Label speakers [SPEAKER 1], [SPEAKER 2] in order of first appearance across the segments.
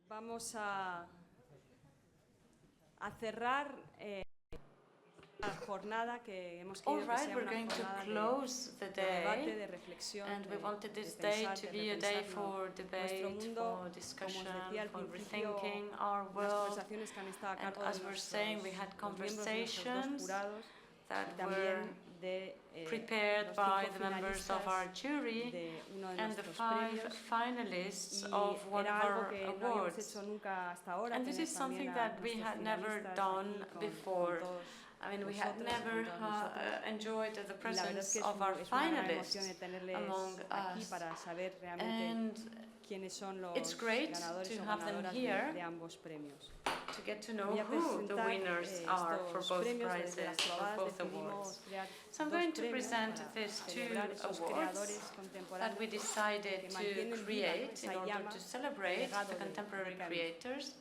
[SPEAKER 1] Vamos a cerrar la jornada que hemos querido que sea
[SPEAKER 2] we're
[SPEAKER 1] una
[SPEAKER 2] going to
[SPEAKER 1] jornada
[SPEAKER 2] close the
[SPEAKER 1] de debate,
[SPEAKER 2] day,
[SPEAKER 1] de reflexión,
[SPEAKER 2] and we wanted
[SPEAKER 1] de
[SPEAKER 2] this day
[SPEAKER 1] pensar,
[SPEAKER 2] to
[SPEAKER 1] de
[SPEAKER 2] be a day
[SPEAKER 1] repensar
[SPEAKER 2] for
[SPEAKER 1] nuestro
[SPEAKER 2] debate,
[SPEAKER 1] mundo.
[SPEAKER 2] for
[SPEAKER 1] Como
[SPEAKER 2] discussion,
[SPEAKER 1] os decía al
[SPEAKER 2] for
[SPEAKER 1] principio,
[SPEAKER 2] rethinking our
[SPEAKER 1] unas
[SPEAKER 2] world.
[SPEAKER 1] conversaciones que han estado a
[SPEAKER 2] And
[SPEAKER 1] cargo de
[SPEAKER 2] as we're saying, we had
[SPEAKER 1] los miembros de nuestros dos
[SPEAKER 2] conversations
[SPEAKER 1] jurados
[SPEAKER 2] that
[SPEAKER 1] y
[SPEAKER 2] were
[SPEAKER 1] también de
[SPEAKER 2] prepared
[SPEAKER 1] los
[SPEAKER 2] by
[SPEAKER 1] 5
[SPEAKER 2] the members of our
[SPEAKER 1] finalistas
[SPEAKER 2] jury
[SPEAKER 1] de uno de
[SPEAKER 2] and the
[SPEAKER 1] nuestros
[SPEAKER 2] 5
[SPEAKER 1] premios.
[SPEAKER 2] finalists
[SPEAKER 1] Y
[SPEAKER 2] of one
[SPEAKER 1] era
[SPEAKER 2] of
[SPEAKER 1] algo
[SPEAKER 2] our
[SPEAKER 1] que no habíamos
[SPEAKER 2] awards.
[SPEAKER 1] hecho nunca hasta ahora,
[SPEAKER 2] And this
[SPEAKER 1] tener
[SPEAKER 2] is
[SPEAKER 1] también
[SPEAKER 2] something
[SPEAKER 1] a
[SPEAKER 2] that we
[SPEAKER 1] nuestros
[SPEAKER 2] had never
[SPEAKER 1] finalistas
[SPEAKER 2] done
[SPEAKER 1] aquí
[SPEAKER 2] before.
[SPEAKER 1] con todos
[SPEAKER 2] I mean, we had
[SPEAKER 1] vosotros,
[SPEAKER 2] never
[SPEAKER 1] con todos nosotros.
[SPEAKER 2] enjoyed the
[SPEAKER 1] Y la verdad es
[SPEAKER 2] presence
[SPEAKER 1] que
[SPEAKER 2] of our
[SPEAKER 1] es una gran
[SPEAKER 2] finalists
[SPEAKER 1] emoción tenerles
[SPEAKER 2] among
[SPEAKER 1] aquí
[SPEAKER 2] us.
[SPEAKER 1] para saber realmente
[SPEAKER 2] And
[SPEAKER 1] quiénes son los
[SPEAKER 2] it's great
[SPEAKER 1] ganadores
[SPEAKER 2] to
[SPEAKER 1] o
[SPEAKER 2] have them
[SPEAKER 1] ganadoras
[SPEAKER 2] here
[SPEAKER 1] de ambos premios.
[SPEAKER 2] to get to know
[SPEAKER 1] Voy a
[SPEAKER 2] who the
[SPEAKER 1] presentar
[SPEAKER 2] winners are for
[SPEAKER 1] estos
[SPEAKER 2] both
[SPEAKER 1] premios. Desde las
[SPEAKER 2] prizes, for
[SPEAKER 1] Trobades
[SPEAKER 2] both
[SPEAKER 1] decidimos
[SPEAKER 2] awards.
[SPEAKER 1] crear
[SPEAKER 2] So I'm
[SPEAKER 1] dos
[SPEAKER 2] going to
[SPEAKER 1] premios
[SPEAKER 2] present
[SPEAKER 1] para
[SPEAKER 2] these two
[SPEAKER 1] celebrar esos creadores
[SPEAKER 2] awards that
[SPEAKER 1] contemporáneos
[SPEAKER 2] we decided
[SPEAKER 1] que
[SPEAKER 2] to
[SPEAKER 1] mantienen viva
[SPEAKER 2] create
[SPEAKER 1] esa
[SPEAKER 2] in order
[SPEAKER 1] llama
[SPEAKER 2] to
[SPEAKER 1] del
[SPEAKER 2] celebrate
[SPEAKER 1] legado
[SPEAKER 2] the
[SPEAKER 1] de
[SPEAKER 2] contemporary
[SPEAKER 1] Camus.
[SPEAKER 2] creators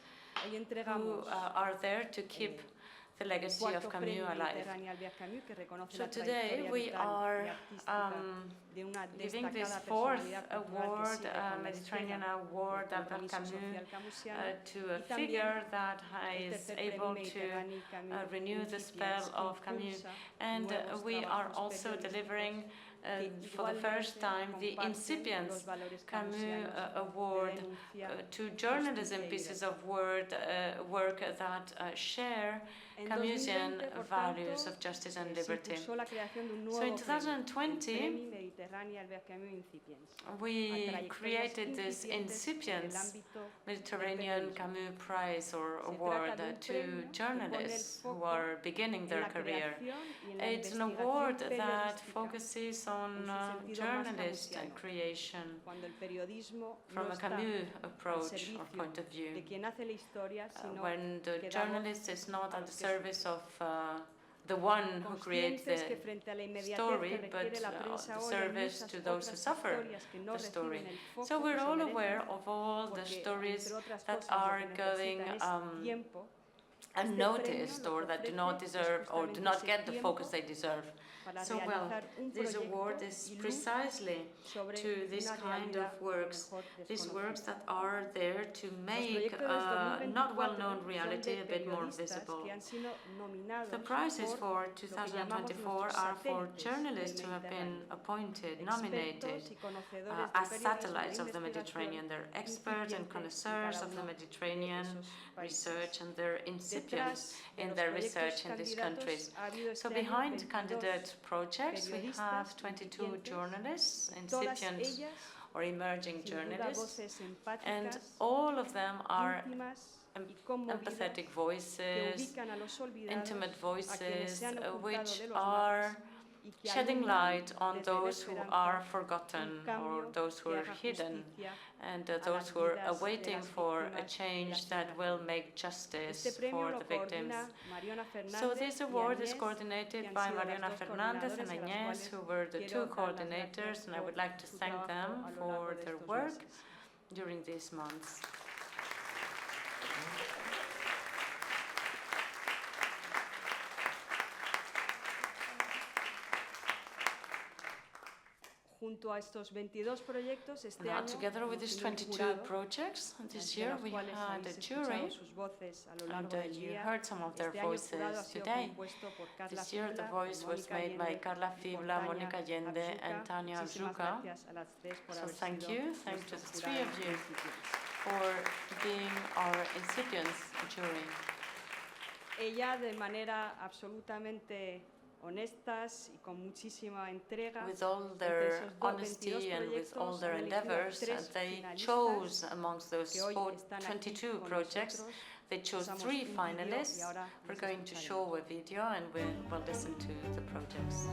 [SPEAKER 1] Hoy
[SPEAKER 2] who
[SPEAKER 1] entregamos
[SPEAKER 2] are there to keep the legacy of Camus
[SPEAKER 1] Premis
[SPEAKER 2] alive.
[SPEAKER 1] Mediterrani Camus, que reconoce
[SPEAKER 2] So
[SPEAKER 1] la
[SPEAKER 2] today
[SPEAKER 1] trayectoria
[SPEAKER 2] we
[SPEAKER 1] vital
[SPEAKER 2] are
[SPEAKER 1] y artística de una
[SPEAKER 2] giving this
[SPEAKER 1] destacada
[SPEAKER 2] fourth
[SPEAKER 1] personalidad cultural que
[SPEAKER 2] award,
[SPEAKER 1] sigue con la
[SPEAKER 2] Mediterranean
[SPEAKER 1] estela
[SPEAKER 2] Award,
[SPEAKER 1] del
[SPEAKER 2] Albert
[SPEAKER 1] compromiso
[SPEAKER 2] Camus,
[SPEAKER 1] social camusiano,
[SPEAKER 2] to a
[SPEAKER 1] y también
[SPEAKER 2] figure that
[SPEAKER 1] el
[SPEAKER 2] is
[SPEAKER 1] tercer
[SPEAKER 2] able
[SPEAKER 1] Premi
[SPEAKER 2] to
[SPEAKER 1] Mediterrani Camus
[SPEAKER 2] renew the spell
[SPEAKER 1] Incipiens, que
[SPEAKER 2] of Camus.
[SPEAKER 1] impulsa
[SPEAKER 2] And
[SPEAKER 1] nuevos
[SPEAKER 2] we are
[SPEAKER 1] trabajos
[SPEAKER 2] also
[SPEAKER 1] periodísticos
[SPEAKER 2] delivering
[SPEAKER 1] que
[SPEAKER 2] for the first
[SPEAKER 1] igualmente
[SPEAKER 2] time the
[SPEAKER 1] comparten
[SPEAKER 2] Incipiens
[SPEAKER 1] los valores
[SPEAKER 2] Camus
[SPEAKER 1] camusianos de
[SPEAKER 2] Award
[SPEAKER 1] denuncia,
[SPEAKER 2] to journalism
[SPEAKER 1] justicia y
[SPEAKER 2] pieces
[SPEAKER 1] libertad.
[SPEAKER 2] of work that share
[SPEAKER 1] En
[SPEAKER 2] Camusian
[SPEAKER 1] 2020, por
[SPEAKER 2] values
[SPEAKER 1] tanto,
[SPEAKER 2] of justice and
[SPEAKER 1] se
[SPEAKER 2] liberty.
[SPEAKER 1] impulsó la creación de un
[SPEAKER 2] So in
[SPEAKER 1] nuevo premio, el
[SPEAKER 2] 2020,
[SPEAKER 1] Premi Mediterrani Camus Incipiens,
[SPEAKER 2] we
[SPEAKER 1] a trayectorias
[SPEAKER 2] created this
[SPEAKER 1] incipientes en el
[SPEAKER 2] Incipiens
[SPEAKER 1] ámbito del
[SPEAKER 2] Mediterranean
[SPEAKER 1] periodismo.
[SPEAKER 2] Camus Prize or
[SPEAKER 1] Se
[SPEAKER 2] award
[SPEAKER 1] trata de un
[SPEAKER 2] to
[SPEAKER 1] premio que pone el
[SPEAKER 2] journalists who
[SPEAKER 1] foco
[SPEAKER 2] are beginning
[SPEAKER 1] en
[SPEAKER 2] their
[SPEAKER 1] la
[SPEAKER 2] career.
[SPEAKER 1] creación y en la
[SPEAKER 2] It's an
[SPEAKER 1] investigación
[SPEAKER 2] award that
[SPEAKER 1] periodística
[SPEAKER 2] focuses on
[SPEAKER 1] en su sentido más
[SPEAKER 2] journalist
[SPEAKER 1] camusiano,
[SPEAKER 2] creation
[SPEAKER 1] cuando el periodismo
[SPEAKER 2] from
[SPEAKER 1] no
[SPEAKER 2] a
[SPEAKER 1] está
[SPEAKER 2] Camus
[SPEAKER 1] al
[SPEAKER 2] approach or
[SPEAKER 1] servicio
[SPEAKER 2] point of view.
[SPEAKER 1] de quien hace la historia, sino
[SPEAKER 2] When the
[SPEAKER 1] que da voz
[SPEAKER 2] journalist is not
[SPEAKER 1] a
[SPEAKER 2] at
[SPEAKER 1] los
[SPEAKER 2] the
[SPEAKER 1] que
[SPEAKER 2] service of the one who creates
[SPEAKER 1] conscientes que
[SPEAKER 2] the
[SPEAKER 1] frente a la inmediatez
[SPEAKER 2] story,
[SPEAKER 1] que
[SPEAKER 2] but
[SPEAKER 1] requiere la prensa
[SPEAKER 2] the
[SPEAKER 1] hoy, hay
[SPEAKER 2] service
[SPEAKER 1] muchas
[SPEAKER 2] to those who
[SPEAKER 1] otras
[SPEAKER 2] suffer
[SPEAKER 1] historias que no
[SPEAKER 2] the story.
[SPEAKER 1] reciben el foco
[SPEAKER 2] So
[SPEAKER 1] que
[SPEAKER 2] we're
[SPEAKER 1] se
[SPEAKER 2] all
[SPEAKER 1] merecen,
[SPEAKER 2] aware of all the
[SPEAKER 1] porque,
[SPEAKER 2] stories
[SPEAKER 1] entre otras
[SPEAKER 2] that
[SPEAKER 1] cosas, lo
[SPEAKER 2] are
[SPEAKER 1] que
[SPEAKER 2] going
[SPEAKER 1] necesitan es tiempo.
[SPEAKER 2] unnoticed or that do not deserve or do not get the focus they deserve.
[SPEAKER 1] Para
[SPEAKER 2] So well,
[SPEAKER 1] realizar un
[SPEAKER 2] this award
[SPEAKER 1] proyecto
[SPEAKER 2] is
[SPEAKER 1] y luz
[SPEAKER 2] precisely
[SPEAKER 1] sobre
[SPEAKER 2] to this
[SPEAKER 1] una
[SPEAKER 2] kind
[SPEAKER 1] realidad
[SPEAKER 2] of works,
[SPEAKER 1] mejor
[SPEAKER 2] these
[SPEAKER 1] desconocida.
[SPEAKER 2] works that are there to make
[SPEAKER 1] Los proyectos de
[SPEAKER 2] not
[SPEAKER 1] 2024
[SPEAKER 2] well-known
[SPEAKER 1] son
[SPEAKER 2] reality
[SPEAKER 1] de
[SPEAKER 2] a bit more
[SPEAKER 1] periodistas
[SPEAKER 2] visible.
[SPEAKER 1] que han sido nominados
[SPEAKER 2] The prizes for
[SPEAKER 1] por lo que llamamos
[SPEAKER 2] 2024
[SPEAKER 1] nuestros
[SPEAKER 2] are for
[SPEAKER 1] satélites
[SPEAKER 2] journalists
[SPEAKER 1] del
[SPEAKER 2] who have been
[SPEAKER 1] Mediterráneo.
[SPEAKER 2] appointed, nominated
[SPEAKER 1] Expertos y conocedores del
[SPEAKER 2] as
[SPEAKER 1] periodismo
[SPEAKER 2] satellites
[SPEAKER 1] de
[SPEAKER 2] of the Mediterranean.
[SPEAKER 1] investigación
[SPEAKER 2] They're experts and
[SPEAKER 1] incipiente en
[SPEAKER 2] connoisseurs
[SPEAKER 1] cada
[SPEAKER 2] of the
[SPEAKER 1] uno de
[SPEAKER 2] Mediterranean
[SPEAKER 1] esos países.
[SPEAKER 2] research and their incipients
[SPEAKER 1] Detrás de
[SPEAKER 2] in
[SPEAKER 1] los
[SPEAKER 2] their
[SPEAKER 1] proyectos
[SPEAKER 2] research in these countries.
[SPEAKER 1] candidatos ha habido
[SPEAKER 2] So
[SPEAKER 1] este año
[SPEAKER 2] behind
[SPEAKER 1] 22
[SPEAKER 2] candidate projects, we have
[SPEAKER 1] periodistas
[SPEAKER 2] 22
[SPEAKER 1] incipientes,
[SPEAKER 2] journalists,
[SPEAKER 1] todas
[SPEAKER 2] incipients
[SPEAKER 1] ellas
[SPEAKER 2] or emerging
[SPEAKER 1] sin duda
[SPEAKER 2] journalists,
[SPEAKER 1] voces
[SPEAKER 2] and
[SPEAKER 1] empáticas,
[SPEAKER 2] all of them are
[SPEAKER 1] íntimas y conmovidas
[SPEAKER 2] empathetic
[SPEAKER 1] que
[SPEAKER 2] voices,
[SPEAKER 1] ubican a los olvidados,
[SPEAKER 2] intimate
[SPEAKER 1] a quienes
[SPEAKER 2] voices,
[SPEAKER 1] se han ocultado
[SPEAKER 2] which
[SPEAKER 1] de los
[SPEAKER 2] are
[SPEAKER 1] mapas y que
[SPEAKER 2] shedding
[SPEAKER 1] alumbran
[SPEAKER 2] light on
[SPEAKER 1] desde la
[SPEAKER 2] those who
[SPEAKER 1] esperanza
[SPEAKER 2] are
[SPEAKER 1] un
[SPEAKER 2] forgotten or
[SPEAKER 1] cambio
[SPEAKER 2] those who
[SPEAKER 1] que
[SPEAKER 2] are
[SPEAKER 1] haga
[SPEAKER 2] hidden,
[SPEAKER 1] justicia
[SPEAKER 2] and
[SPEAKER 1] a
[SPEAKER 2] those
[SPEAKER 1] las
[SPEAKER 2] who are
[SPEAKER 1] vidas de
[SPEAKER 2] awaiting
[SPEAKER 1] las
[SPEAKER 2] for a
[SPEAKER 1] víctimas de
[SPEAKER 2] change
[SPEAKER 1] las
[SPEAKER 2] that will
[SPEAKER 1] migraciones.
[SPEAKER 2] make justice
[SPEAKER 1] Este premio
[SPEAKER 2] for
[SPEAKER 1] lo
[SPEAKER 2] the victims.
[SPEAKER 1] coordina Mariona
[SPEAKER 2] So
[SPEAKER 1] Fernández
[SPEAKER 2] this
[SPEAKER 1] y
[SPEAKER 2] award is
[SPEAKER 1] Agnès, que
[SPEAKER 2] coordinated
[SPEAKER 1] han
[SPEAKER 2] by
[SPEAKER 1] sido las
[SPEAKER 2] Mariana
[SPEAKER 1] dos
[SPEAKER 2] Fernandez and
[SPEAKER 1] coordinadoras y a las
[SPEAKER 2] Agnès,
[SPEAKER 1] cuales
[SPEAKER 2] who were the
[SPEAKER 1] quiero
[SPEAKER 2] two
[SPEAKER 1] dar las
[SPEAKER 2] coordinators,
[SPEAKER 1] gracias
[SPEAKER 2] and I
[SPEAKER 1] por
[SPEAKER 2] would like to
[SPEAKER 1] su
[SPEAKER 2] thank
[SPEAKER 1] trabajo
[SPEAKER 2] them
[SPEAKER 1] a lo
[SPEAKER 2] for
[SPEAKER 1] largo de
[SPEAKER 2] their
[SPEAKER 1] estos
[SPEAKER 2] work
[SPEAKER 1] meses.
[SPEAKER 2] during these months.
[SPEAKER 1] Junto a estos 22 proyectos, este
[SPEAKER 2] Now,
[SPEAKER 1] año
[SPEAKER 2] together with
[SPEAKER 1] hemos
[SPEAKER 2] these
[SPEAKER 1] tenido un
[SPEAKER 2] 22
[SPEAKER 1] jurado,
[SPEAKER 2] projects, this
[SPEAKER 1] de
[SPEAKER 2] year
[SPEAKER 1] las
[SPEAKER 2] we
[SPEAKER 1] cuales
[SPEAKER 2] had a
[SPEAKER 1] habéis
[SPEAKER 2] jury,
[SPEAKER 1] escuchado sus voces a lo largo
[SPEAKER 2] and
[SPEAKER 1] del
[SPEAKER 2] you
[SPEAKER 1] día.
[SPEAKER 2] heard some of their
[SPEAKER 1] Este año el jurado ha
[SPEAKER 2] voices
[SPEAKER 1] sido
[SPEAKER 2] today.
[SPEAKER 1] compuesto por Carla
[SPEAKER 2] This year the
[SPEAKER 1] Fibla,
[SPEAKER 2] voice was
[SPEAKER 1] Mónica
[SPEAKER 2] made by
[SPEAKER 1] Allende
[SPEAKER 2] Carla
[SPEAKER 1] y por
[SPEAKER 2] Fibla,
[SPEAKER 1] Tania
[SPEAKER 2] Mónica Allende, and
[SPEAKER 1] Abzuka.
[SPEAKER 2] Tania
[SPEAKER 1] Muchísimas
[SPEAKER 2] Abzuka.
[SPEAKER 1] gracias a las tres por
[SPEAKER 2] So
[SPEAKER 1] haber
[SPEAKER 2] thank
[SPEAKER 1] sido
[SPEAKER 2] you, thanks to
[SPEAKER 1] nuestros
[SPEAKER 2] the three of
[SPEAKER 1] jurados
[SPEAKER 2] you
[SPEAKER 1] incipientes.
[SPEAKER 2] for being our incipients jury.
[SPEAKER 1] Ella, de manera absolutamente honestas y con muchísima entrega,
[SPEAKER 2] With all
[SPEAKER 1] entre
[SPEAKER 2] their
[SPEAKER 1] esos 22
[SPEAKER 2] honesty and with all
[SPEAKER 1] proyectos,
[SPEAKER 2] their
[SPEAKER 1] han elegido a
[SPEAKER 2] endeavors,
[SPEAKER 1] tres
[SPEAKER 2] they
[SPEAKER 1] finalistas
[SPEAKER 2] chose amongst those
[SPEAKER 1] que hoy están aquí
[SPEAKER 2] 22
[SPEAKER 1] con
[SPEAKER 2] projects,
[SPEAKER 1] nosotros.
[SPEAKER 2] they chose
[SPEAKER 1] Usamos
[SPEAKER 2] 3
[SPEAKER 1] un vídeo y
[SPEAKER 2] finalists.
[SPEAKER 1] ahora
[SPEAKER 2] We're
[SPEAKER 1] los
[SPEAKER 2] going to
[SPEAKER 1] escucharemos.
[SPEAKER 2] show a video and we'll listen to the projects.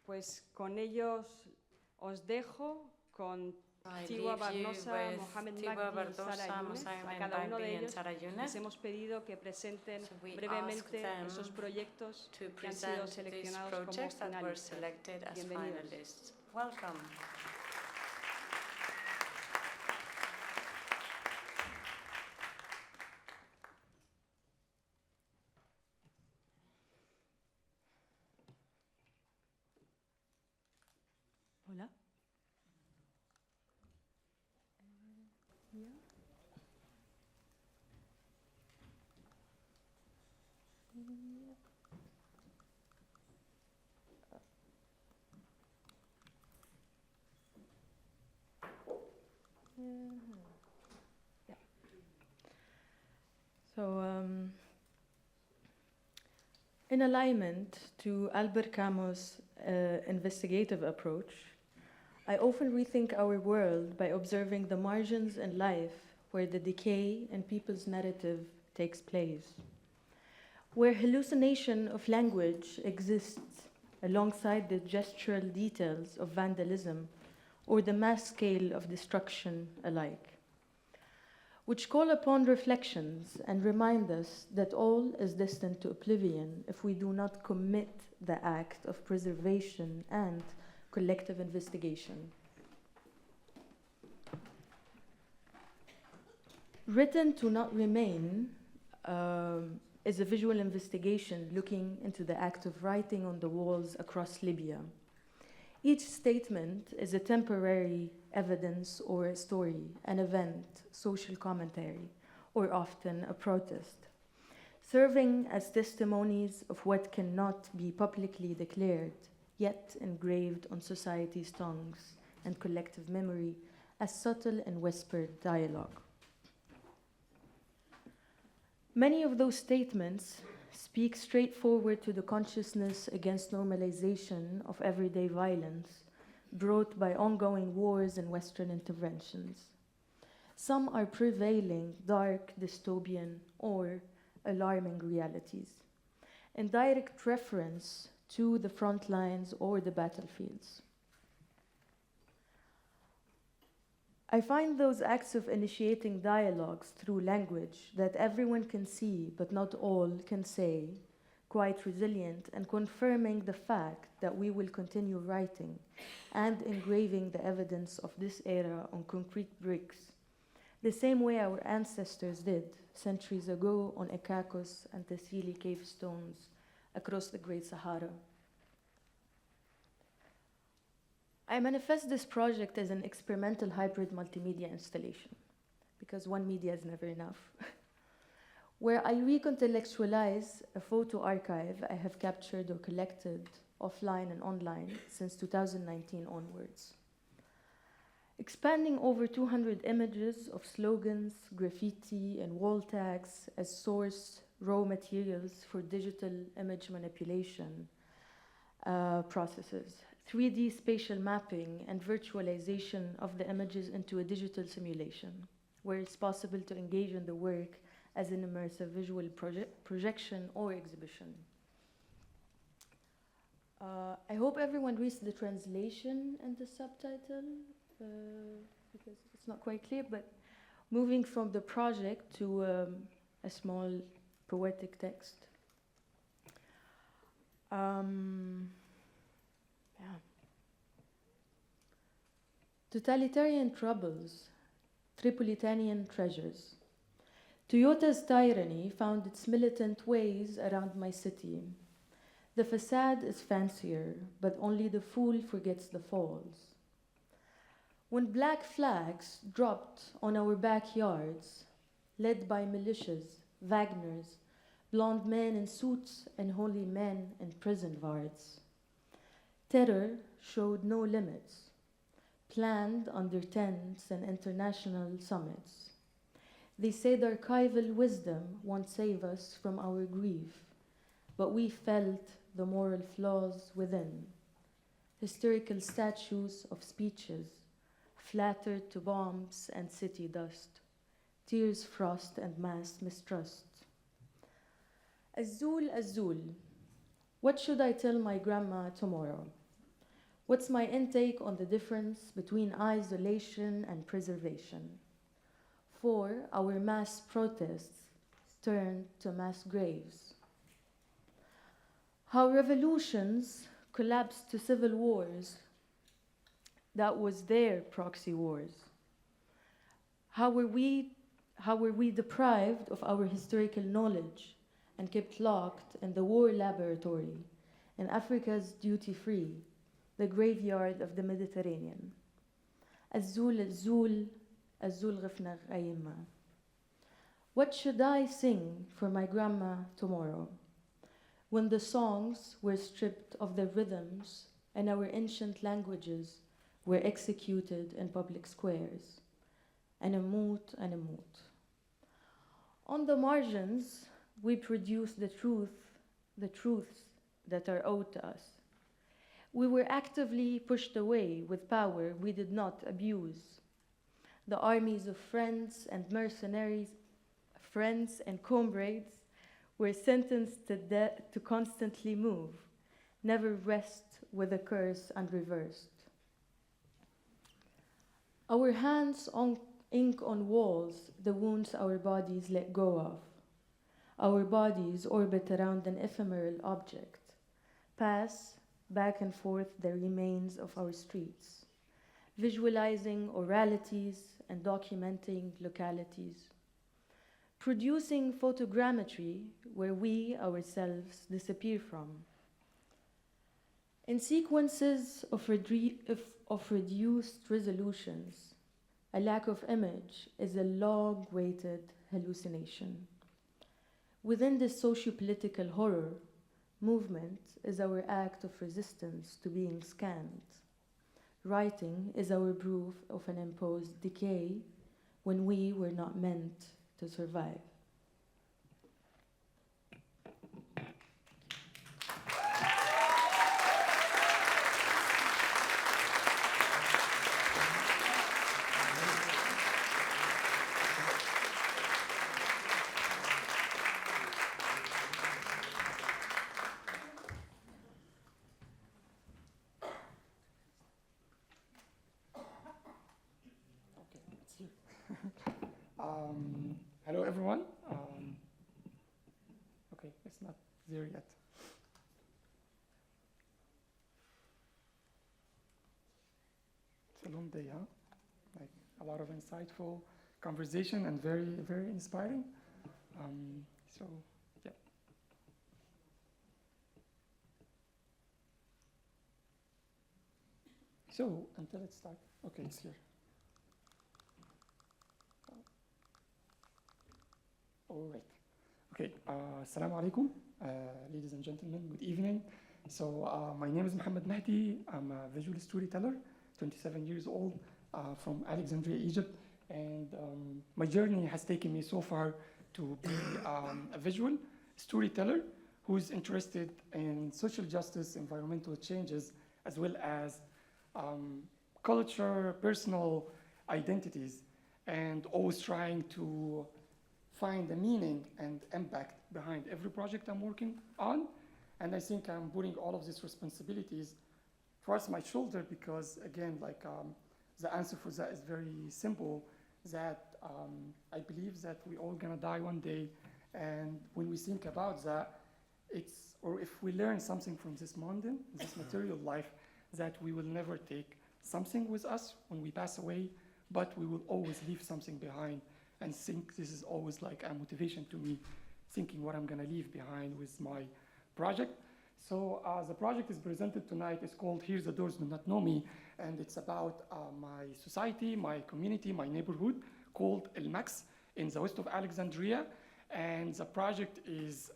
[SPEAKER 1] Pues con ellos os dejo con
[SPEAKER 2] I
[SPEAKER 1] Tewa
[SPEAKER 2] leave you
[SPEAKER 1] Barnosa,
[SPEAKER 2] with
[SPEAKER 1] Mohamed
[SPEAKER 2] Tewa
[SPEAKER 1] Magdy y Sara
[SPEAKER 2] Barnosa,
[SPEAKER 1] Younes. A
[SPEAKER 2] Mohamed
[SPEAKER 1] cada uno de
[SPEAKER 2] Magdy, and
[SPEAKER 1] ellos
[SPEAKER 2] Sara Younes.
[SPEAKER 1] les hemos pedido que presenten
[SPEAKER 2] So we ask
[SPEAKER 1] brevemente
[SPEAKER 2] them
[SPEAKER 1] esos proyectos
[SPEAKER 2] to
[SPEAKER 1] que han sido
[SPEAKER 2] present these
[SPEAKER 1] seleccionados como
[SPEAKER 2] projects that were
[SPEAKER 1] finalistas.
[SPEAKER 2] selected as
[SPEAKER 1] Bienvenidos.
[SPEAKER 2] finalists. Welcome.
[SPEAKER 1] Hola.
[SPEAKER 3] So, in alignment to Albert Camus' investigative approach, I often rethink our world by observing the margins in life where the decay in people's narrative takes place, where hallucination of language exists alongside the gestural details of vandalism or the mass scale of destruction alike, which call upon reflections and remind us that all is destined to oblivion if we do not commit the act of preservation and collective investigation. Written to Not Remain is a visual investigation looking into the act of writing on the walls across Libya. Each statement is a temporary evidence or a story, an event, social commentary, or often a protest, serving as testimonies of what cannot be publicly declared, yet engraved on society's tongues and collective memory as subtle and whispered dialogue. Many of those statements speak straightforward to the consciousness against normalization of everyday violence brought by ongoing wars and Western interventions. Some are prevailing, dark, dystopian, or alarming realities, in direct reference to the front lines or the battlefields. I find those acts of initiating dialogues through language that everyone can see but not all can say quite resilient and confirming the fact that we will continue writing and engraving the evidence of this era on concrete bricks, the same way our ancestors did centuries ago on Ekakos and Tassili cave stones across the Great Sahara. I manifest this project as an experimental hybrid multimedia installation, because one media is never enough, where I recontextualize a photo archive I have captured or collected offline and online since 2019 onwards, expanding over 200 images of slogans, graffiti, and wall tags as source raw materials for digital image manipulation processes, 3D spatial mapping and virtualization of the images into a digital simulation, where it's possible to engage in the work as an immersive visual projection or exhibition. I hope everyone reads the translation and the subtitle, because it's not quite clear, but moving from the project to a small poetic text. Totalitarian troubles, Tripolitanian treasures. Toyota's tyranny found its militant ways around my city. The facade is fancier, but only the fool forgets the falls. When black flags dropped on our backyards, led by militias, Wagners, blonde men in suits and holy men in prison guards, terror showed no limits, planned under tents and international summits. They said archival wisdom won't save us from our grief, but we felt the moral flaws within. Historical statues of speeches, flattered to bombs and city dust, tears, frost, and mass mistrust. Azul, Azul, what should I tell my grandma tomorrow? What's my intake on the difference between isolation and preservation? 4. Our mass protests turned to mass graves. How revolutions collapsed to civil wars. That was their proxy wars. How were we deprived of our historical knowledge and kept locked in the war laboratory in Africa's duty-free, the graveyard of the Mediterranean. الزول الزول الزول غفنا غيما. What should I sing for my grandma tomorrow, when the songs were stripped of their rhythms and our ancient languages were executed in public squares? أنموت أنموت. On the margins, we produce the truths that are owed to us. We were actively pushed away with power we did not abuse. The armies of friends and mercenaries, friends and comrades, were sentenced to constantly move, never rest with a curse unreversed. Our hands ink on walls the wounds our bodies let go of. Our bodies orbit around an ephemeral object, pass back and forth the remains of our streets, visualizing oralities and documenting localities, producing photogrammetry where we ourselves disappear from. In sequences of reduced resolutions, a lack of image is a long-awaited hallucination. Within this socio-political horror, movement is our act of resistance to being scanned. Writing is our proof of an imposed decay when we were not meant to survive.
[SPEAKER 4] Hello, everyone. Okay, it's not there yet. It's a long day, huh? Like a lot of insightful conversation and very, very inspiring. So, yeah. So, until it starts. Okay, it's here. All right. Okay. Assalamu alaikum, ladies and gentlemen. Good evening. So my name is Mohamed Magdy. I'm a visual storyteller, 27 years old, from Alexandria, Egypt. And my journey has taken me so far to be a visual storyteller who's interested in social justice, environmental changes, as well as culture, personal identities, and always trying to find the meaning and impact behind every project I'm working on. And I think I'm putting all of these responsibilities across my shoulder because, again, like the answer for that is very simple, that I believe that we all gonna die one day. And when we think about that, or if we learn something from this mundane, this material life, that we will never take something with us when we pass away, but we will always leave something behind. And think this is always like a motivation to me, thinking what I'm gonna leave behind with my project. So the project is presented tonight. It's called Here the Doors Do Not Know Me, and it's about my society, my community, my neighborhood, called El Max in the west of Alexandria. And the project is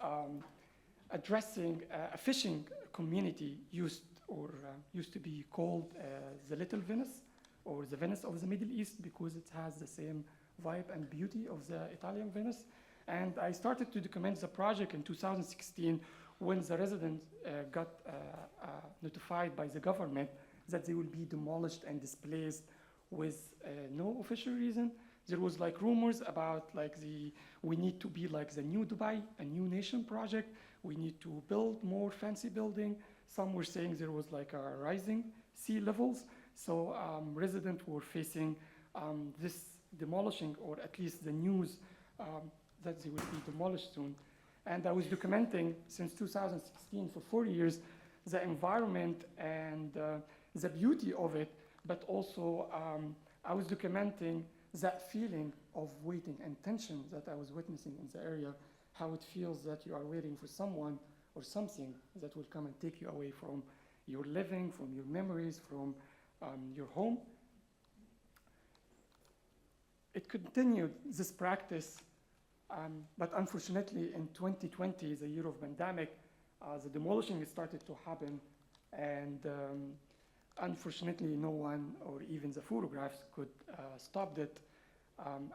[SPEAKER 4] addressing a fishing community used to be called the Little Venice, or the Venice of the Middle East, because it has the same vibe and beauty of the Italian Venice. And I started to document the project in 2016 when the residents got notified by the government that they will be demolished and displaced with no official reason. There was like rumors about like we need to be like the new Dubai, a new nation project. We need to build more fancy building. Some were saying there was like a rising sea levels. So residents were facing this demolishing, or at least the news that they will be demolished soon. And I was documenting since 2016 for 4 years the environment and the beauty of it, but also I was documenting that feeling of waiting and tension that I was witnessing in the area, how it feels that you are waiting for someone or something that will come and take you away from your living, from your memories, from your home. It continued, this practice, but unfortunately in 2020, the year of pandemic, the demolishing started to happen, and unfortunately no one, or even the photographs, could stop it.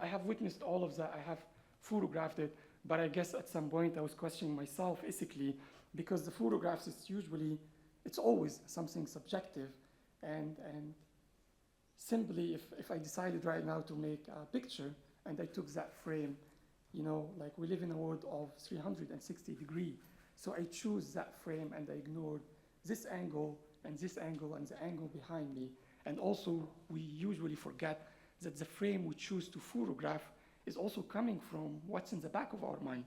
[SPEAKER 4] I have witnessed all of that, I have photographed it, but I guess at some point I was questioning myself ethically, because the photographs, it's always something subjective, and simply if I decided right now to make a picture and I took that frame, you know, like we live in a world of 360 degrees, so I choose that frame and I ignored this angle and this angle and the angle behind me. And also we usually forget that the frame we choose to photograph is also coming from what's in the back of our mind,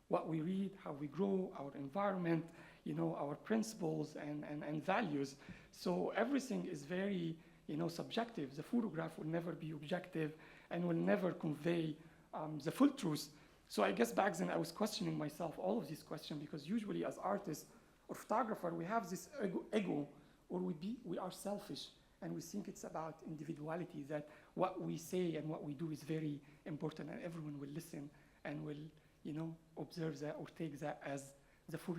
[SPEAKER 4] what we read, how we grow, our environment, you know, our principles and values. So everything is very, you know, subjective. The photograph will never be objective and will never convey the full truth. So I guess back then I was questioning myself all of these questions, because usually as artists or photographer, we have this ego, or we are selfish, and we think it's about individuality, that what we say and what we do is very important, and everyone will listen and will, you know, observe that or take that as the full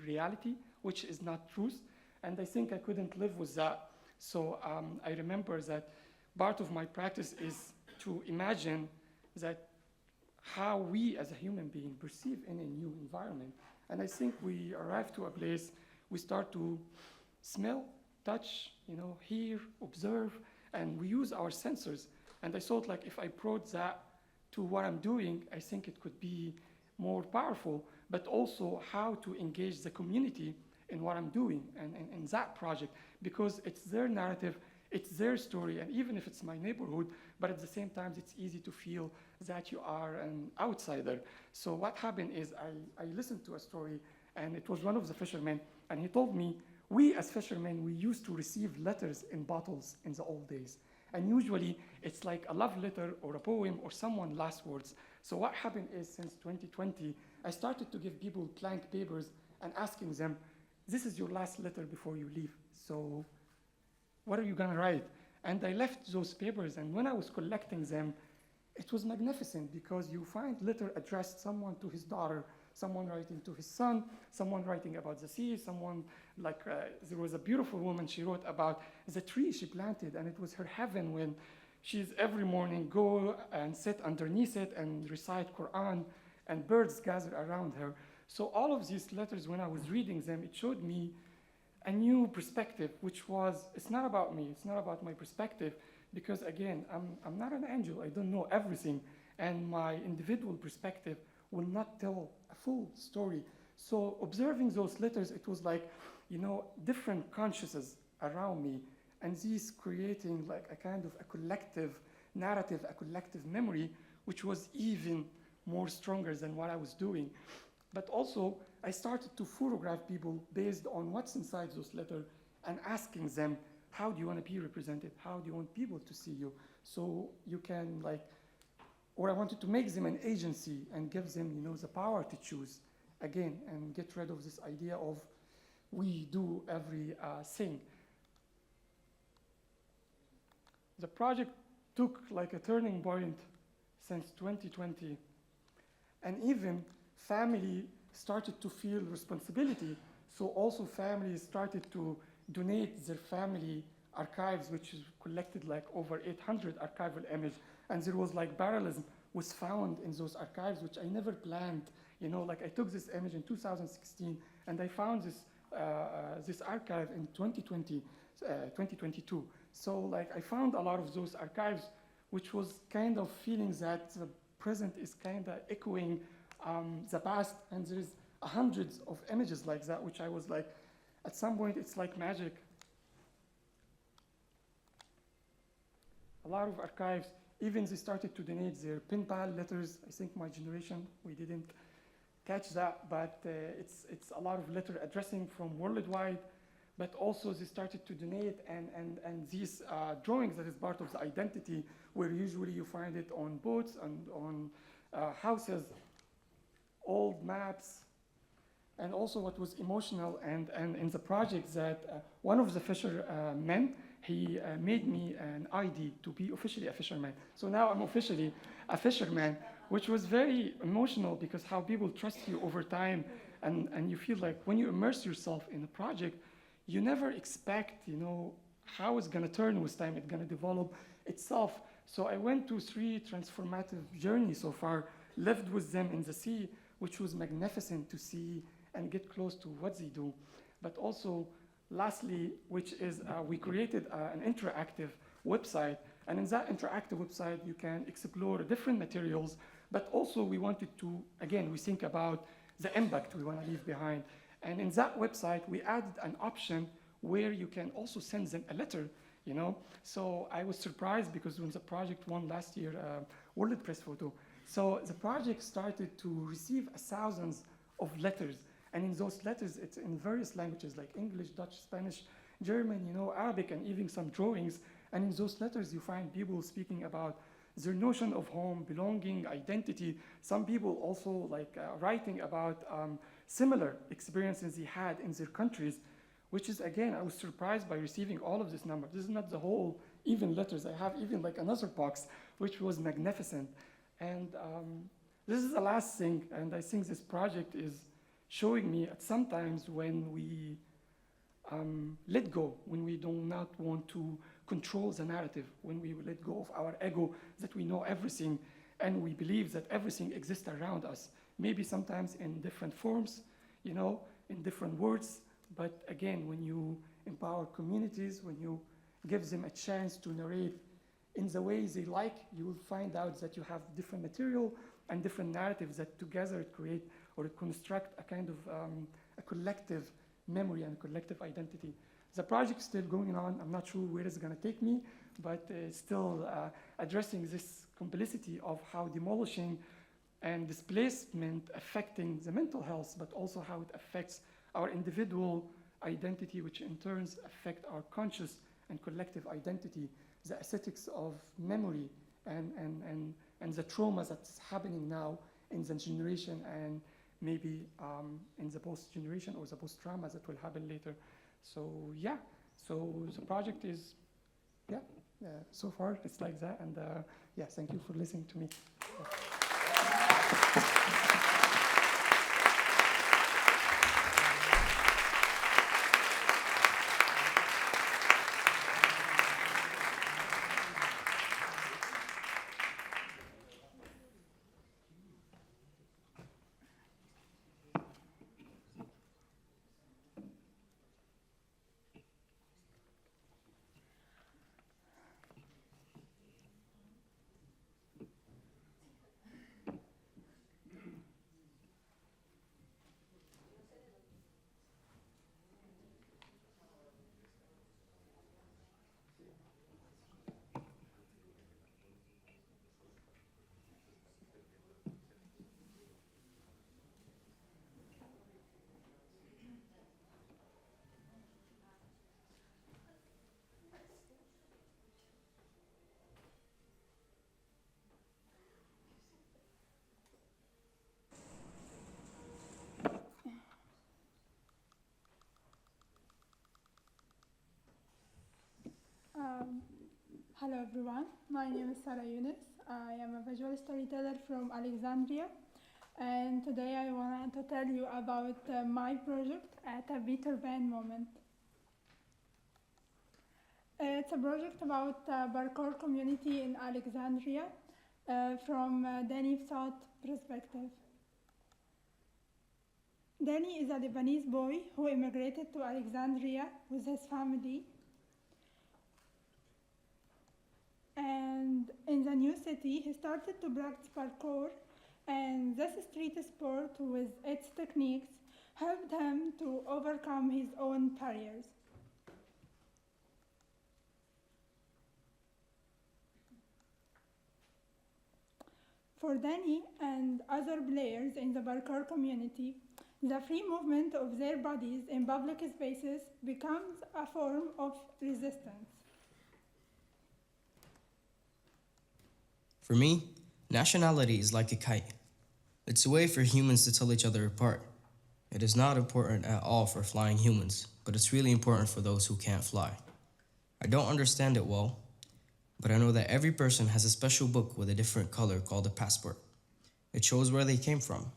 [SPEAKER 4] reality, which is not truth. And I think I couldn't live with that. So I remember that part of my practice is to imagine that how we as a human being perceive in a new environment. And I think we arrive to a place, we start to smell, touch, you know, hear, observe, and we use our senses. And I thought, like, if I brought that to what I'm doing, I think it could be more powerful, but also how to engage the community in what I'm doing and in that project, because it's their narrative, it's their story, and even if it's my neighborhood, but at the same time, it's easy to feel that you are an outsider. So what happened is I listened to a story, and it was one of the fishermen, and he told me, we as fishermen, we used to receive letters in bottles in the old days. And usually it's like a love letter or a poem or someone's last words. So what happened is, since 2020, I started to give people blank papers and asking them, this is your last letter before you leave. So what are you gonna write? And I left those papers, and when I was collecting them, it was magnificent, because you find letter addressed someone to his daughter, someone writing to his son, someone writing about the sea, someone like, there was a beautiful woman, she wrote about the tree she planted, and it was her heaven when she's every morning go and sit underneath it and recite Quran, and birds gather around her. So all of these letters, when I was reading them, it showed me a new perspective, which was, it's not about me, it's not about my perspective, because again, I'm not an angel, I don't know everything, and my individual perspective will not tell a full story. So observing those letters, it was like, you know, different consciousnesses around me, and these creating like a kind of a collective narrative, a collective memory, which was even more stronger than what I was doing. But also, I started to photograph people based on what's inside those letters and asking them, how do you want to be represented? How do you want people to see you? So you can like, or I wanted to make them an agency and give them, you know, the power to choose again and get rid of this idea of we do every thing. The project took like a turning point since 2020, and even family started to feel responsibility. So also families started to donate their family archives, which is collected like over 800 archival images. And there was like parallelism was found in those archives, which I never planned. You know, like I took this image in 2016, and I found this, this archive in 2022. So like I found a lot of those archives, which was kind of feeling that the present is kind of echoing the past, and there's hundreds of images like that, which I was like, at some point it's like magic. a lot of archives, even they started to donate their pen pal letters. I think my generation, we didn't catch that, but it's a lot of letter addressing from worldwide, but also they started to donate, and these drawings that is part of the identity, where usually you find it on boats and on houses, old maps. And also what was emotional and in the project that one of the fishermen, he made me an ID to be officially a fisherman. So now I'm officially a fisherman, which was very emotional because how people trust you over time, and you feel like when you immerse yourself in a project, you never expect, you know, how it's gonna turn with time, it's gonna develop itself. So I went to 3 transformative journeys so far, lived with them in the sea, which was magnificent to see and get close to what they do. But also, lastly, which is we created an interactive website, and in that interactive website, you can explore different materials, but also we wanted to, again, we think about the impact we want to leave behind. And in that website, we added an option where you can also send them a letter, you know? So I was surprised because when the project won last year, World Press Photo, so the project started to receive thousands of letters. And in those letters, it's in various languages like English, Dutch, Spanish, German, you know, Arabic, and even some drawings. And in those letters, you find people speaking about their notion of home, belonging, identity. Some people also like writing about similar experiences they had in their countries, which is, again, I was surprised by receiving all of this number. This is not the whole even letters. I have even like another box, which was magnificent. And this is the last thing, and I think this project is showing me at sometimes when we let go, when we do not want to control the narrative, when we let go of our ego, that we know everything, and we believe that everything exists around us, maybe sometimes in different forms, you know, in different words, but again, when you empower communities, when you give them a chance to narrate in the way they like, you will find out that you have different material and different narratives that together create or construct a kind of a collective memory and collective identity. The project is still going on. I'm not sure where it's going to take me, but still addressing this complicity of how demolishing and displacement affecting the mental health, but also how it affects our individual identity, which in turn affect our conscious and collective identity, the aesthetics of memory and the trauma that's happening now in the generation and maybe in the post-generation or the post-trauma that will happen later. So yeah, so the project is, yeah, so far it's like that. And yeah, thank you for listening to me.
[SPEAKER 5] Hello everyone, my name is Sara Younes. I am a visual storyteller from Alexandria, and today I want to tell you about my project at a Peter Pan moment. It's a project about parkour community in Alexandria from Danny's thought perspective. Danny is a Lebanese boy who immigrated to Alexandria with his family. And in the new city, he started to practice parkour, and this street sport with its techniques helped him to overcome his own barriers. For Danny and other players in the parkour community, the free movement of their bodies in public spaces becomes a form of resistance.
[SPEAKER 6] For me, nationality is like a kite. It's a way for humans to tell each other apart. It is not important at all for flying humans, but it's really important for those who can't fly. I don't understand it well, but I know that every person has a special book with a different color called a passport. It shows where they came from.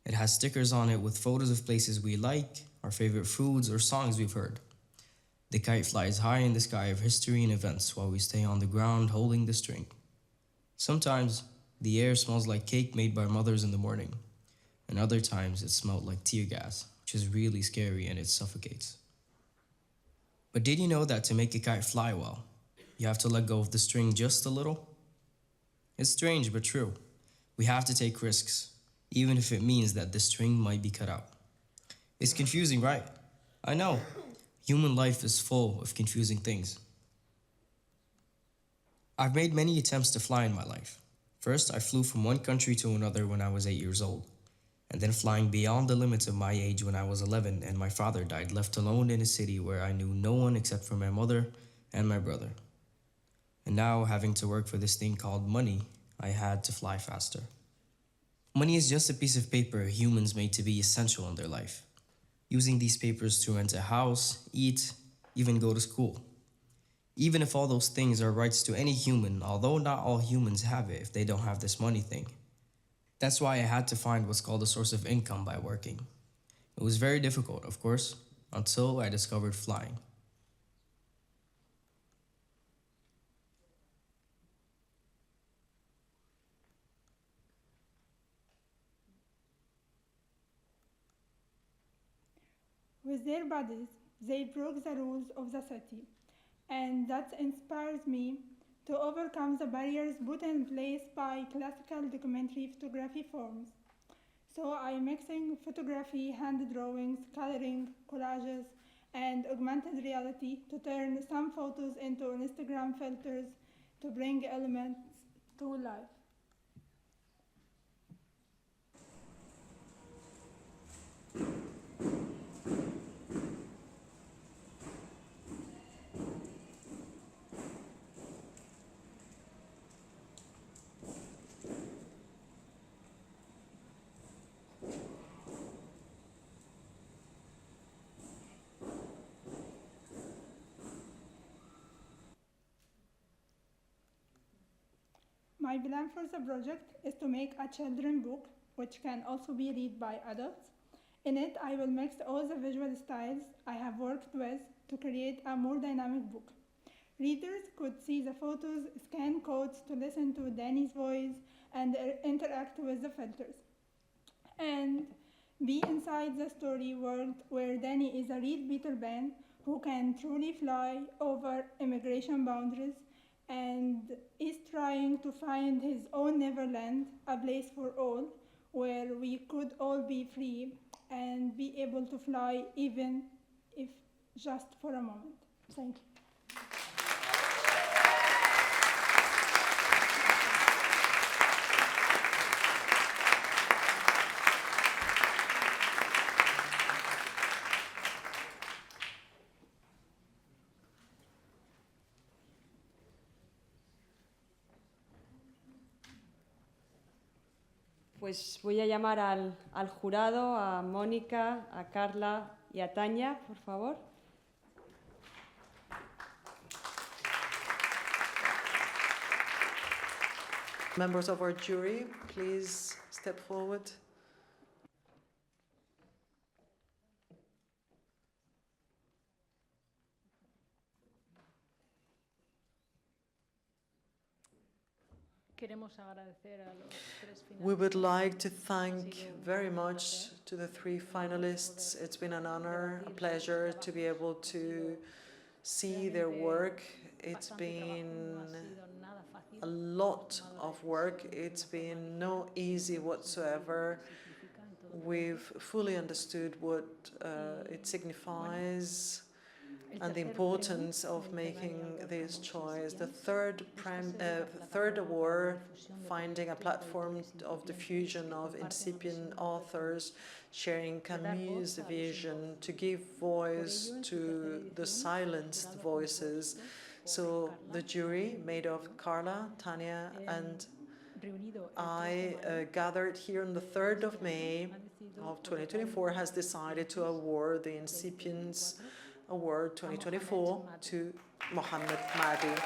[SPEAKER 6] It has stickers on it with photos of places we like, our favorite foods, or songs we've heard. The kite flies high in the sky of history and events while we stay on the ground holding the string. Sometimes, the air smells like cake made by mothers in the morning, and other times it smelled like tear gas, which is really scary and it suffocates. But did you know that to make a kite fly well, you have to let go of the string just a little? It's strange but true. We have to take risks, even if it means that the string might be cut out. It's confusing, right? I know. Human life is full of confusing things. I've made many attempts to fly in my life. First, I flew from one country to another when I was 8 years old, and then flying beyond the limits of my age when I was 11 and my father died, left alone in a city where I knew no one except for my mother and my brother. And now, having to work for this thing called money, I had to fly faster. Money is just a piece of paper humans made to be essential in their life, using these papers to rent a house, eat, even go to school. Even if all those things are rights to any human, although not all humans have it if they don't have this money thing. That's why I had to find what's called a source of income by working. It was very difficult, of course, until I discovered flying.
[SPEAKER 5] With their bodies, they broke the rules of the city, and that inspires me to overcome the barriers put in place by classical documentary photography forms. So I'm mixing photography, hand drawings, coloring, collages, and augmented reality to turn some photos into Instagram filters to bring elements to life. My plan for the project is to make a children's book, which can also be read by adults. In it, I will mix all the visual styles I have worked with to create a more dynamic book. Readers could see the photos, scan codes to listen to Danny's voice, and interact with the filters. And be inside the story world where Danny is a real Peter Pan who can truly fly over immigration boundaries and is trying to find his own Neverland, a place for all, where we could all be free and be able to fly even if just for a moment. Thank you.
[SPEAKER 1] Pues voy a llamar al jurado, a Mónica, a Carla y a Tania, por favor.
[SPEAKER 7] Members of our jury, please step forward. We would like to thank very much to the three finalists. It's been an honor, a pleasure to be able to see their work. It's been a lot of work. It's been no easy whatsoever. We've fully understood what it signifies. and the importance of making this choice. The third award, finding a platform of diffusion of incipient authors sharing Camus' vision to give voice to the silenced voices. So the jury, made of Carla, Tanya, and I, gathered here on the 3rd of May of 2024, has decided to award the Incipiens Award 2024 to Mohamed Magdy.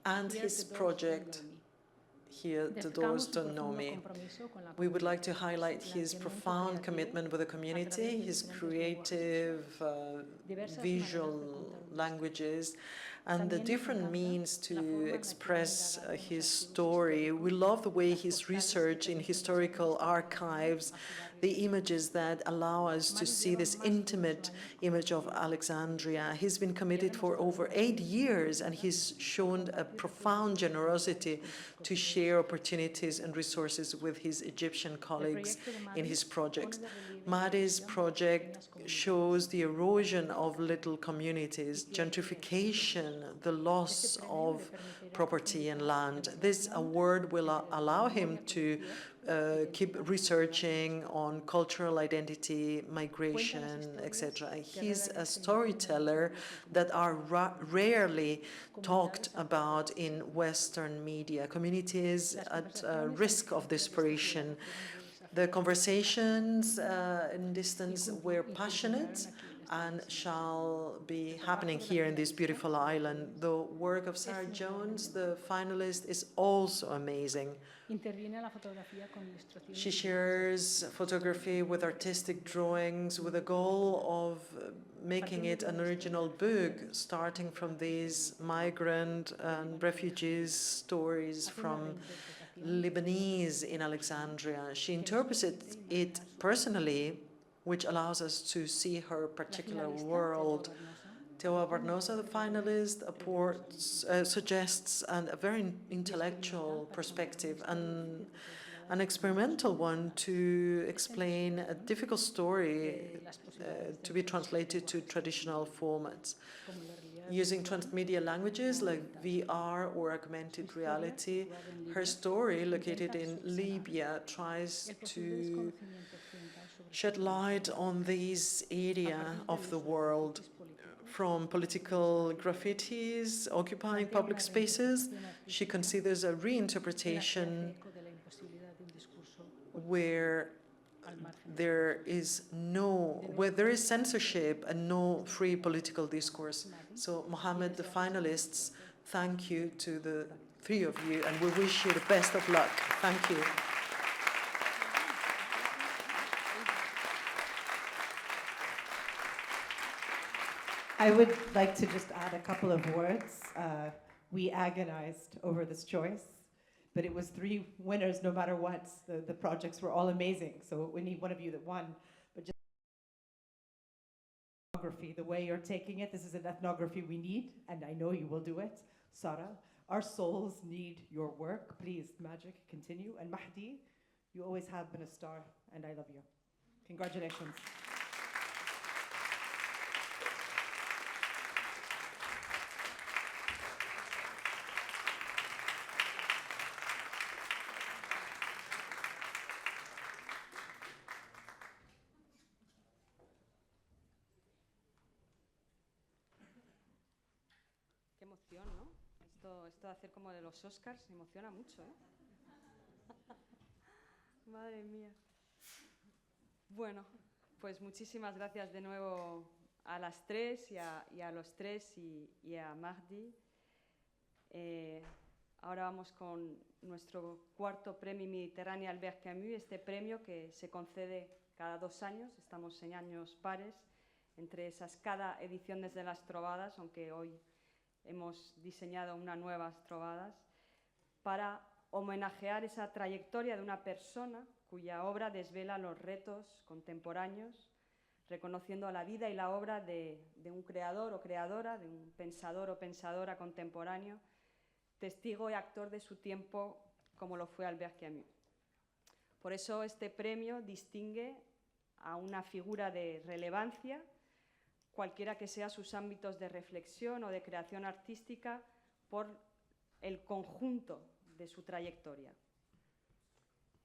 [SPEAKER 7] And his project, Here the Doors Don't Know Me. We would like to highlight his profound commitment with the community, his creative visual languages, and the different means to express his story. We love the way his research in historical archives, the images that allow us to see this intimate image of Alexandria. He's been committed for over 8 years, and he's shown a profound generosity to share opportunities and resources with his Egyptian colleagues in his projects. Magdy's project shows the erosion of little communities, gentrification, the loss of property and land. This award will allow him to keep researching on cultural identity, migration, etc. He's a storyteller that are rarely talked about in Western media. Communities at risk of desperation. The conversations in distance were passionate and shall be happening here in this beautiful island. The work of Sara Younes, the finalist, is also amazing. She shares photography with artistic drawings with the goal of making it an original book, starting from these migrant and refugees stories from Lebanese in Alexandria. She interprets it personally, which allows us to see her particular world. Tewa Barnosa, the finalist, suggests a very intellectual perspective and an experimental one to explain a difficult story to be translated to traditional formats. Using transmedia languages like VR or augmented reality, her story, located in Libya, tries to shed light on this area of the world, from political graffitis occupying public spaces. She considers a reinterpretation where there is censorship and no free political discourse. So, Mohamed, the finalists, thank you to the 3 of you, and we wish you the best of luck. Thank you.
[SPEAKER 8] I would like to just add a couple of words. We agonized over this choice, but it was 3 winners no matter what. The projects were all amazing, so we need one of you that won. But just ethnography, the way you're taking it, this is an ethnography we need, and I know you will do it. Sara, our souls need your work. Please, magic, continue. And Magdy, you always have been a star, and I love you. Congratulations.
[SPEAKER 1] ¿No? Esto de hacer como de los Oscars emociona mucho, ¿eh? Madre mía. Bueno, pues muchísimas gracias de nuevo a las 3 y a los 3 y a Magdy. Ahora vamos con nuestro 4º Premis Mediterrani Albert Camus, este premio que se concede cada 2 años. Estamos en años pares, entre esas cada edición desde las Trobades, aunque hoy hemos diseñado unas nuevas Trobades para homenajear esa trayectoria de una persona cuya obra desvela los retos contemporáneos, reconociendo la vida y la obra de un creador o creadora, de un pensador o pensadora contemporáneo, testigo y actor de su tiempo, como lo fue Albert Camus. Por eso este premio distingue a una figura de relevancia, cualquiera que sean sus ámbitos de reflexión o de creación artística, por el conjunto de su trayectoria.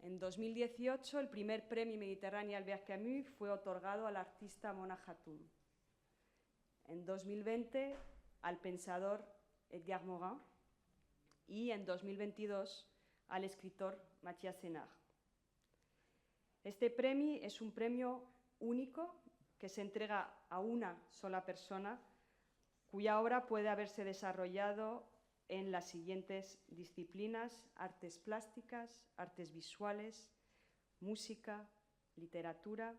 [SPEAKER 1] En 2018, el primer Premis Mediterrani Albert Camus fue otorgado al artista Mona Hatoum. En 2020, al pensador Edgar Morin, y en 2022 al escritor Mathias Sénard. Este premio es un premio único que se entrega a una sola persona cuya obra puede haberse desarrollado en las siguientes disciplinas: artes plásticas, artes visuales, música, literatura,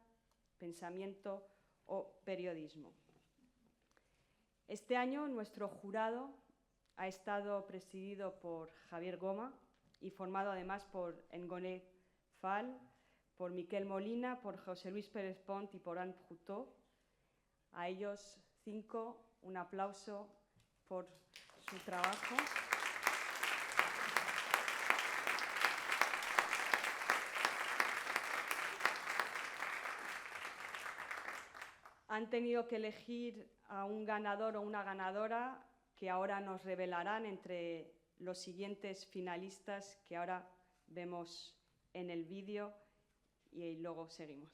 [SPEAKER 1] pensamiento o periodismo. Este año nuestro jurado ha estado presidido por Javier Goma y formado además por Ngoné Fall, por Miquel Molina, por José Luis Pérez Pont y por Anne Proutot. A ellos 5, un aplauso por su trabajo. Han tenido que elegir a un ganador o una ganadora que ahora nos revelarán entre los siguientes finalistas que ahora vemos en el vídeo y luego seguimos.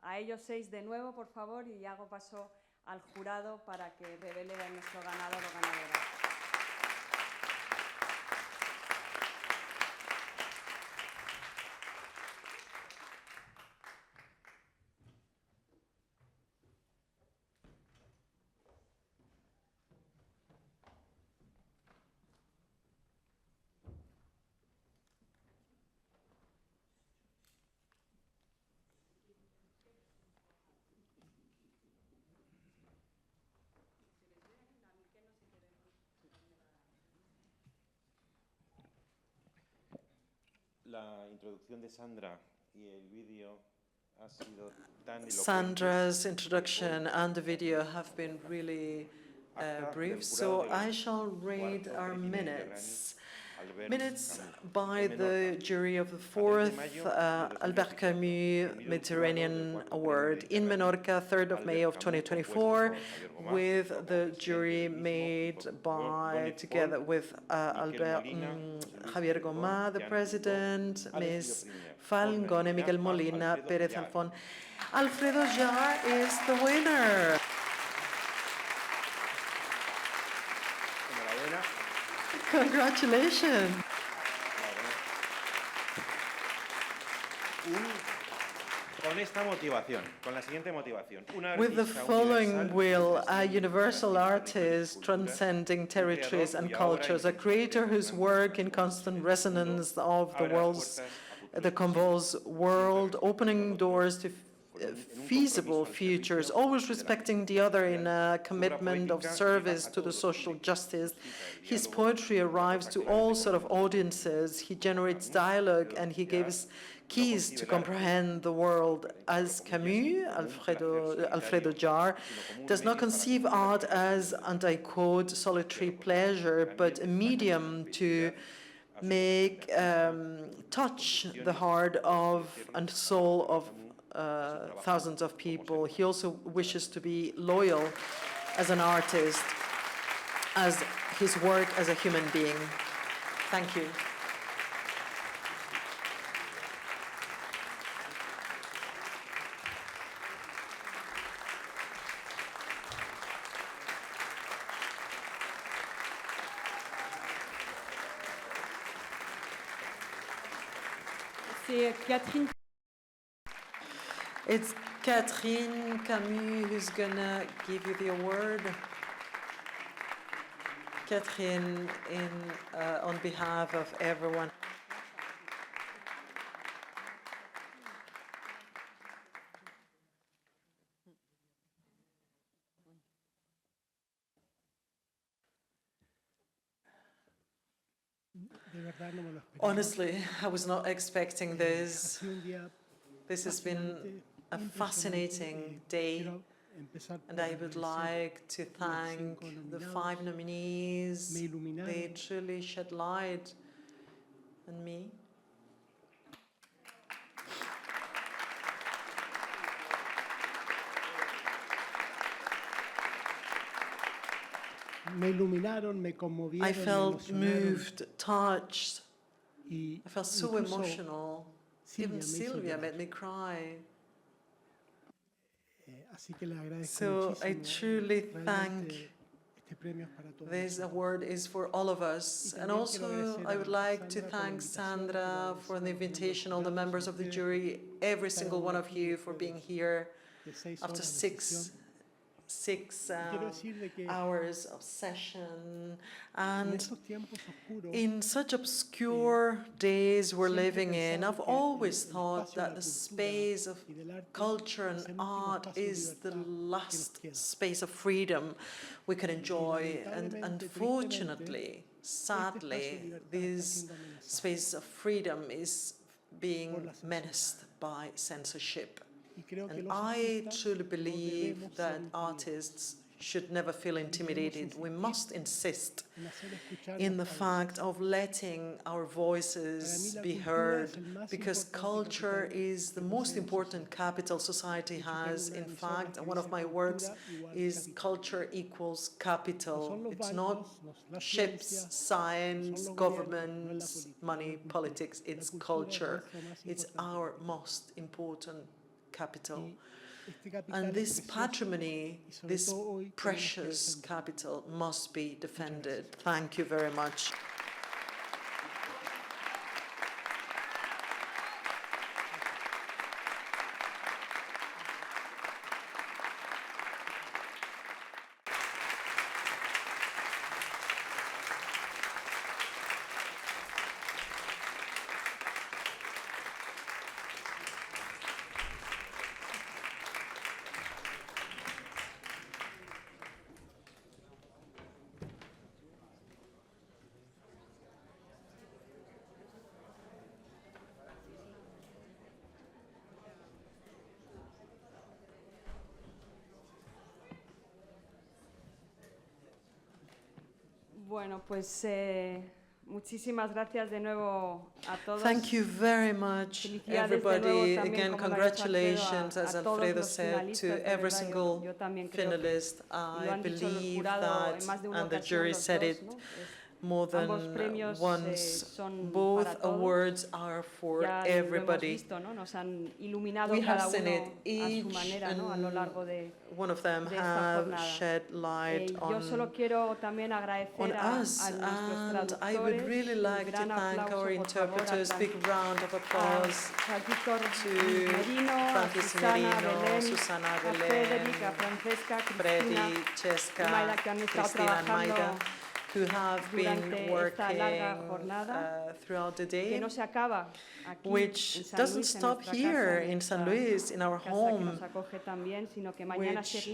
[SPEAKER 1] A ellos 6 de nuevo, por favor, y hago paso al jurado para que revele a nuestro ganador o ganadora.
[SPEAKER 9] La introducción de Sandra y el vídeo ha sido tan
[SPEAKER 7] Sandra's introduction and the video have been really brief, so I shall read our minutes. Minutes by the jury of the 4th Albert Camus Mediterranean Award in Menorca, 3rd of May of 2024, with the jury made by, together with Javier Goma, the president, Ms. Fall, Ngoné, Miquel Molina, Pérez Alfon. Alfredo Jaar is the winner. Congratulations.
[SPEAKER 9] Con esta motivación, con la siguiente motivación.
[SPEAKER 7] With the following will, a universal artist transcending territories and cultures, a creator whose work in constant resonance of the convulsed world, opening doors to feasible futures, always respecting the other in a commitment of service to the social justice. His poetry arrives to all sort of audiences. He generates dialogue and he gives keys to comprehend the world. As Camus, Alfredo Jaar, does not conceive art as, and I quote, solitary pleasure, but a medium to touch the heart of and soul of thousands of people. He also wishes to be loyal as an artist, as his work as a human being. Thank you. It's Catherine Camus who's gonna give you the award. Catherine, on behalf of everyone. Honestly, I was not expecting this. This has been a fascinating day, and I would like to thank the 5 nominees. They truly shed light on me. I felt moved, touched. I felt so emotional. Even Silvia made me cry. So I truly thank. This award is for all of us. And also, I would like to thank Sandra for the invitation, all the members of the jury, every single one of you for being here after six hours of session. And in such obscure days we're living in, I've always thought that the space of culture and art is the last space of freedom we can enjoy. And unfortunately, sadly, this space of freedom is being menaced by censorship. And I truly believe that artists should never feel intimidated. We must insist in the fact of letting our voices be heard, because culture is the most important capital society has. In fact, one of my works is Culture Equals Capital. It's not ships, science, governments, money, politics. It's culture. It's our most important capital. And this patrimony, this precious capital, must be defended. Thank you very much.
[SPEAKER 1] Bueno, pues muchísimas gracias de nuevo a todos.
[SPEAKER 7] Thank you very much, everybody. Again, congratulations, as Alfredo said, to every single finalist. I believe that, and the jury said it more than once, both awards are for everybody. We have seen it, each and one of them have shed light on us, and I would really like to thank our interpreters. Big round of applause to Francis Merino, Susana Belén, Freddy, Cheska, Cristina and Maida, who have been working throughout the day, which doesn't stop here in San Luis, in our home, which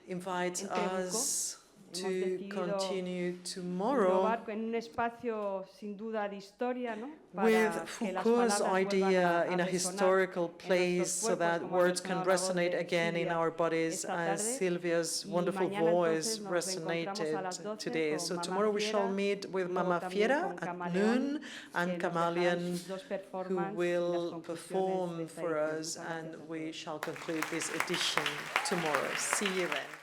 [SPEAKER 7] invites us to continue tomorrow
[SPEAKER 1] en un espacio sin duda de historia, ¿no?
[SPEAKER 7] with
[SPEAKER 1] Para que las
[SPEAKER 7] Foucault's
[SPEAKER 1] palabras
[SPEAKER 7] idea
[SPEAKER 1] vuelvan
[SPEAKER 7] in a
[SPEAKER 1] resonar
[SPEAKER 7] historical
[SPEAKER 1] en
[SPEAKER 7] place
[SPEAKER 1] nuestros
[SPEAKER 7] so that
[SPEAKER 1] cuerpos, como ha
[SPEAKER 7] words can
[SPEAKER 1] mencionado la voz
[SPEAKER 7] resonate
[SPEAKER 1] de
[SPEAKER 7] again in
[SPEAKER 1] Silvia
[SPEAKER 7] our bodies
[SPEAKER 1] esta
[SPEAKER 7] as
[SPEAKER 1] tarde.
[SPEAKER 7] Sylvia's
[SPEAKER 1] Y
[SPEAKER 7] wonderful
[SPEAKER 1] mañana,
[SPEAKER 7] voice
[SPEAKER 1] entonces, nos reencontramos a las
[SPEAKER 7] resonated
[SPEAKER 1] 12
[SPEAKER 7] today.
[SPEAKER 1] con
[SPEAKER 7] So
[SPEAKER 1] Mama
[SPEAKER 7] tomorrow we shall
[SPEAKER 1] Fiera,
[SPEAKER 7] meet with
[SPEAKER 1] luego
[SPEAKER 7] Mama
[SPEAKER 1] también
[SPEAKER 7] Fiera
[SPEAKER 1] con
[SPEAKER 7] at
[SPEAKER 1] Camaleón,
[SPEAKER 7] noon
[SPEAKER 1] que
[SPEAKER 7] and
[SPEAKER 1] nos dejarán
[SPEAKER 7] Camaleon,
[SPEAKER 1] sus dos
[SPEAKER 7] who
[SPEAKER 1] performances y
[SPEAKER 7] will
[SPEAKER 1] las conclusiones de
[SPEAKER 7] perform
[SPEAKER 1] esta
[SPEAKER 7] for
[SPEAKER 1] edición.
[SPEAKER 7] us,
[SPEAKER 1] Muchas
[SPEAKER 7] and
[SPEAKER 1] gracias a
[SPEAKER 7] we
[SPEAKER 1] todos.
[SPEAKER 7] shall conclude this edition tomorrow. See you then.